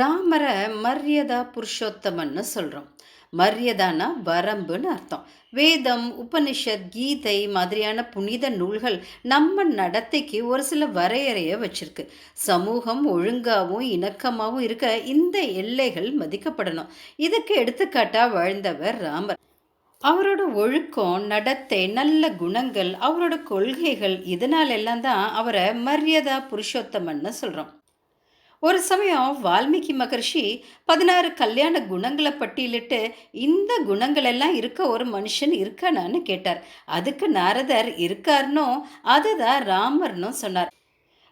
ராமரை மர்யாதா புருஷோத்தமன்னு சொல்கிறோம். மர்யாதானா வரம்புன்னு அர்த்தம். வேதம், உபனிஷத், கீதை மாதிரியான புனித நூல்கள் நம்ம நடத்தைக்கு ஒரு சில வரையறையை வச்சிருக்கு. சமூகம் ஒழுங்காகவும் இணக்கமாகவும் இருக்க இந்த எல்லைகள் மதிக்கப்படணும். இதுக்கு எடுத்துக்காட்டா வாழ்ந்தவர் ராமர். அவரோட ஒழுக்கம், நடத்தை, நல்ல குணங்கள், அவரோட கொள்கைகள் இதனால எல்லாம் தான் அவரை மர்யாதா புருஷோத்தமன்னு சொல்கிறோம். ஒரு சமயம் வால்மீகி மகர்ஷி 16 கல்யாண குணங்களை பட்டியலிட்டு, இந்த குணங்கள் எல்லாம் இருக்க ஒரு மனுஷன் இருக்கானான்னு கேட்டார். அதுக்கு நாரதர் இருக்காருனோ அதுதான் ராமர்னும் சொன்னார்.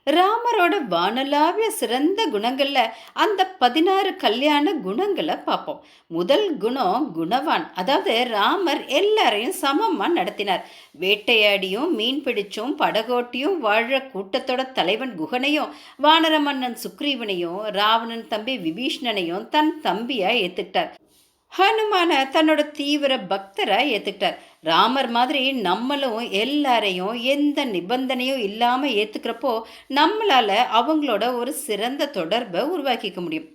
ராமரோட வானளாவிய சிறந்த குணங்கள்ல அந்த 16 கல்யாண குணங்களை பார்ப்போம். முதல் குணம் குணவான். அதாவது ராமர் எல்லாரையும் சமமா நடத்தினார். வேட்டையாடியும் மீன் பிடிச்சும் படகோட்டியும் வாழ கூட்டத்தோட தலைவன் குகனையும், வானர மன்னன் சுக்ரீவனையும், ராவணன் தம்பி விபீஷ்ணனையும் தன் தம்பியா ஏத்துக்கிட்டார். ஹனுமான தன்னோட தீவிர பக்தரை ஏத்துக்கிட்டார். ராமர் மாதிரி நம்மளும் எல்லாரையும் எந்த நிபந்தனையும் இல்லாம ஏத்துக்கிறப்போ நம்மளால அவங்களோட ஒரு சிறந்த தொடர்பை உருவாக்கிக்க முடியும்.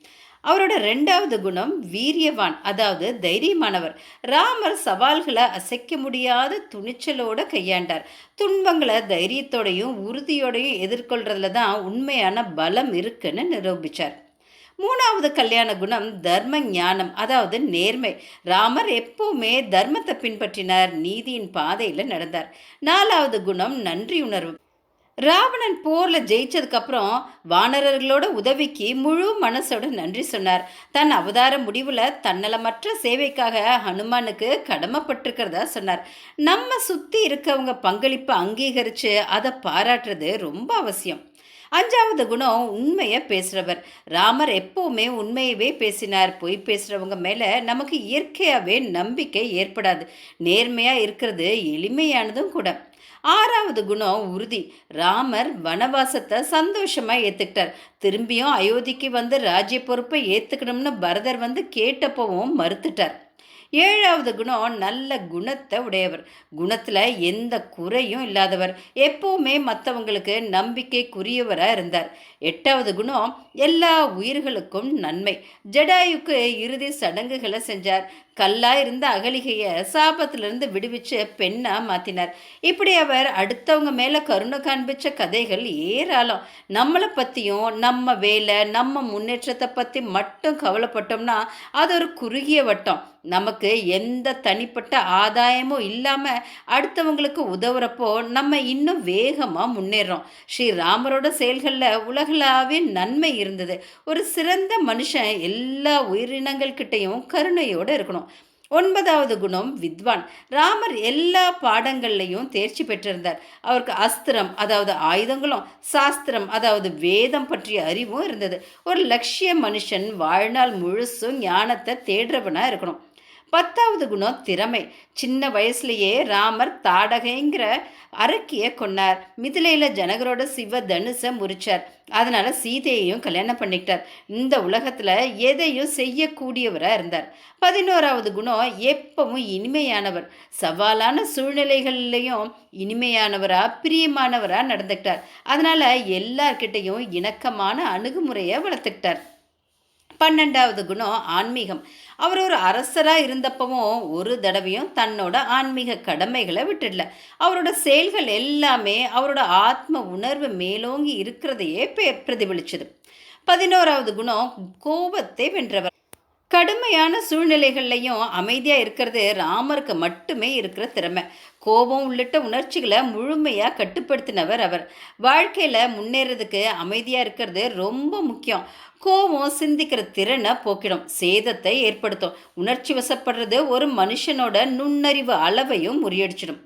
அவரோட ரெண்டாவது குணம் வீரியவான், அதாவது தைரியமானவர். ராமர் சவால்களை அசைக்க முடியாத துணிச்சலோட கையாண்டார். துன்பங்களை தைரியத்தோடையும் உறுதியோடையும் எதிர்கொள்றதுல தான் உண்மையான பலம் இருக்குன்னு நிரூபிச்சார். மூணாவது கல்யாண குணம் தர்ம ஞானம், அதாவது நேர்மை. ராமர் எப்பவுமே தர்மத்தை பின்பற்றினார், நீதியின் பாதையில் நடந்தார். நாலாவது குணம் நன்றி உணர்வு. ராவணன் போர்ல ஜெயிச்சதுக்கு அப்புறம் வானரர்களோட உதவிக்கு முழு மனசோட நன்றி சொன்னார். தன் அவதார முடிவுல தன்னலமற்ற சேவைக்காக ஹனுமானுக்கு கடமைப்பட்டிருக்கிறதா சொன்னார். நம்ம சுத்தி இருக்கவங்க பங்களிப்பை அங்கீகரிச்சு அதை பாராட்டுறது ரொம்ப அவசியம். அஞ்சாவது குணம் உண்மையை பேசுகிறவர். ராமர் எப்பவுமே உண்மையவே பேசினார். பொய் பேசுகிறவங்க மேலே நமக்கு இயற்கையாகவே நம்பிக்கை ஏற்படாது. நேர்மையாக இருக்கிறது எளிமையானதும் கூட. ஆறாவது குணம் உறுதி. ராமர் வனவாசத்தை சந்தோஷமாக ஏற்றுக்கிட்டார். திரும்பியும் அயோத்திக்கு வந்து ராஜ்ய பொறுப்பை ஏற்றுக்கணும்னு பரதர் வந்து கேட்டப்பவும் மறுத்துட்டார். ஏழாவது குணம் நல்ல குணத்தை உடையவர். குணத்தில் எந்த குறையும் இல்லாதவர். எப்பவுமே மற்றவங்களுக்கு நம்பிக்கைக்குரியவராக இருந்தார். எட்டாவது குணம் எல்லா உயிர்களுக்கும் நன்மை. ஜடாயுக்கு இறுதி சடங்குகளை செஞ்சார். கல்லா இருந்த அகலிகையை சாபத்திலிருந்து விடுவிச்சு பெண்ணா மாத்தினார். இப்படி அவர் அடுத்தவங்க மேல கருணை காண்பிச்ச கதைகள் ஏராளம். நம்மளை பத்தியும் நம்ம வேலை நம்ம முன்னேற்றத்தை பத்தி மட்டும் கவலைப்பட்டோம்னா அது ஒரு குறுகிய வட்டம். நமக்கு எந்த தனிப்பட்ட ஆதாயமும் இல்லாம அடுத்தவங்களுக்கு உதவுறப்போ நம்ம இன்னும் வேகமா முன்னேறோம். ஸ்ரீராமரோட செயல்களில் உலகளாவே நன்மை இருந்தது. ஒரு சிறந்த மனுஷன் எல்லா உயிரினங்கள் கிட்டையும் கருணையோடு இருக்கணும். ஒன்பதாவது குணம் வித்வான். ராமர் எல்லா பாடங்கள்லையும் தேர்ச்சி பெற்றிருந்தார். அவருக்கு அஸ்திரம், அதாவது ஆயுதங்களும், சாஸ்திரம், அதாவது வேதம் பற்றிய அறிவும் இருந்தது. ஒரு லட்சிய மனுஷன் வாழ்நாள் முழுசும் ஞானத்தை தேடுறவனா இருக்கணும். பத்தாவது குணம் திறமை. சின்ன வயசுலேயே ராமர் தாடகைங்கிற அரக்கியை கொன்னார். மிதிலையில ஜனகரோட சிவ தனுசை முறிச்சார். அதனால சீதையையும் கல்யாணம் பண்ணிக்கிட்டார். இந்த உலகத்துல எதையும் செய்யக்கூடியவராக இருந்தார். 11வது குணம் எப்பவும் இனிமையானவர். சவாலான சூழ்நிலைகள்லையும் இனிமையானவரா பிரியமானவரா நடந்துக்கிட்டார். அதனால எல்லார்கிட்டையும் இணக்கமான அணுகுமுறையை வளர்த்துக்கிட்டார். 12வது குணம் ஆன்மீகம். அவர் ஒரு அரசராக இருந்தப்பவும் ஒரு தடவையும் தன்னோட ஆன்மீக கடமைகளை விட்டுடல. அவரோட செயல்கள் எல்லாமே அவரோட ஆத்ம உணர்வு மேலோங்கி இருக்கிறதையே பிரதிபலிச்சது. 11வது குணம் கோபத்தை வென்றவர். கடுமையான சூழ்நிலைகள்லையும் அமைதியாக இருக்கிறது ராமருக்கு மட்டுமே இருக்கிற திறமை. கோபம் உள்ளிட்ட உணர்ச்சிகளை முழுமையாக கட்டுப்படுத்தினவர் அவர். வாழ்க்கையில் முன்னேறதுக்கு அமைதியாக இருக்கிறது ரொம்ப முக்கியம். கோபம் சிந்திக்கிற திறனை போக்கிடும், சேதத்தை ஏற்படுத்தும். உணர்ச்சி வசப்படுறது ஒரு மனுஷனோட நுண்ணறிவு அளவையும் முறியடிச்சிடும்.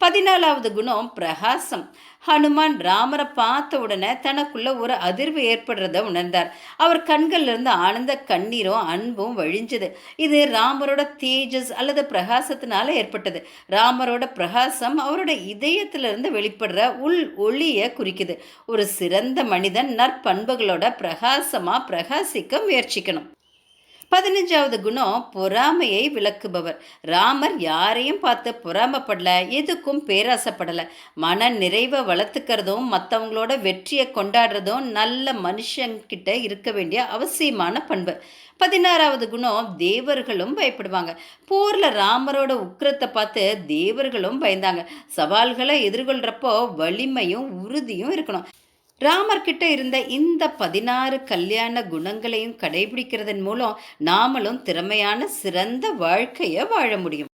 14வது குணம் பிரகாசம். ஹனுமான் ராமரை பார்த்த உடனே தனக்குள்ள ஒரு அதிர்வு ஏற்படுறத உணர்ந்தார். அவர் கண்கள்ல இருந்து ஆனந்த கண்ணீரும் அன்பும் வழிஞ்சது. இது ராமரோட தேஜஸ் அல்லது பிரகாசத்தினால ஏற்பட்டது. ராமரோட பிரகாசம் அவரோட இதயத்திலிருந்து வெளிப்படுற உள் ஒளியை குறிக்குது. ஒரு சிறந்த மனிதன் நற்பண்புகளோட பிரகாசமா பிரகாசிக்க முயற்சிக்கணும். 15வது குணம் பொறாமையை விளக்குபவர். ராமர் யாரையும் பார்த்து பொறாமப்படல, எதுக்கும் பேராசைப்படல. மன நிறைவை வளர்த்துக்கிறதும் மற்றவங்களோட வெற்றியை கொண்டாடுறதும் நல்ல மனுஷங்கிட்ட இருக்க வேண்டிய அவசியமான பண்பு. 16வது குணம் தேவர்களும் பயப்படுவாங்க. போர்ல ராமரோட உக்கிரத்தை பார்த்து தேவர்களும் பயந்தாங்க. சவால்களை எதிர்கொள்றப்போ வலிமையும் உறுதியும் இருக்கணும். ராமர் கிட்ட இருந்த இந்த 16 கல்யாண குணங்களையும் கடைபிடிக்கிறதன் மூலம் நாமளும் திறமையான சிறந்த வாழ்க்கையை வாழ முடியும்.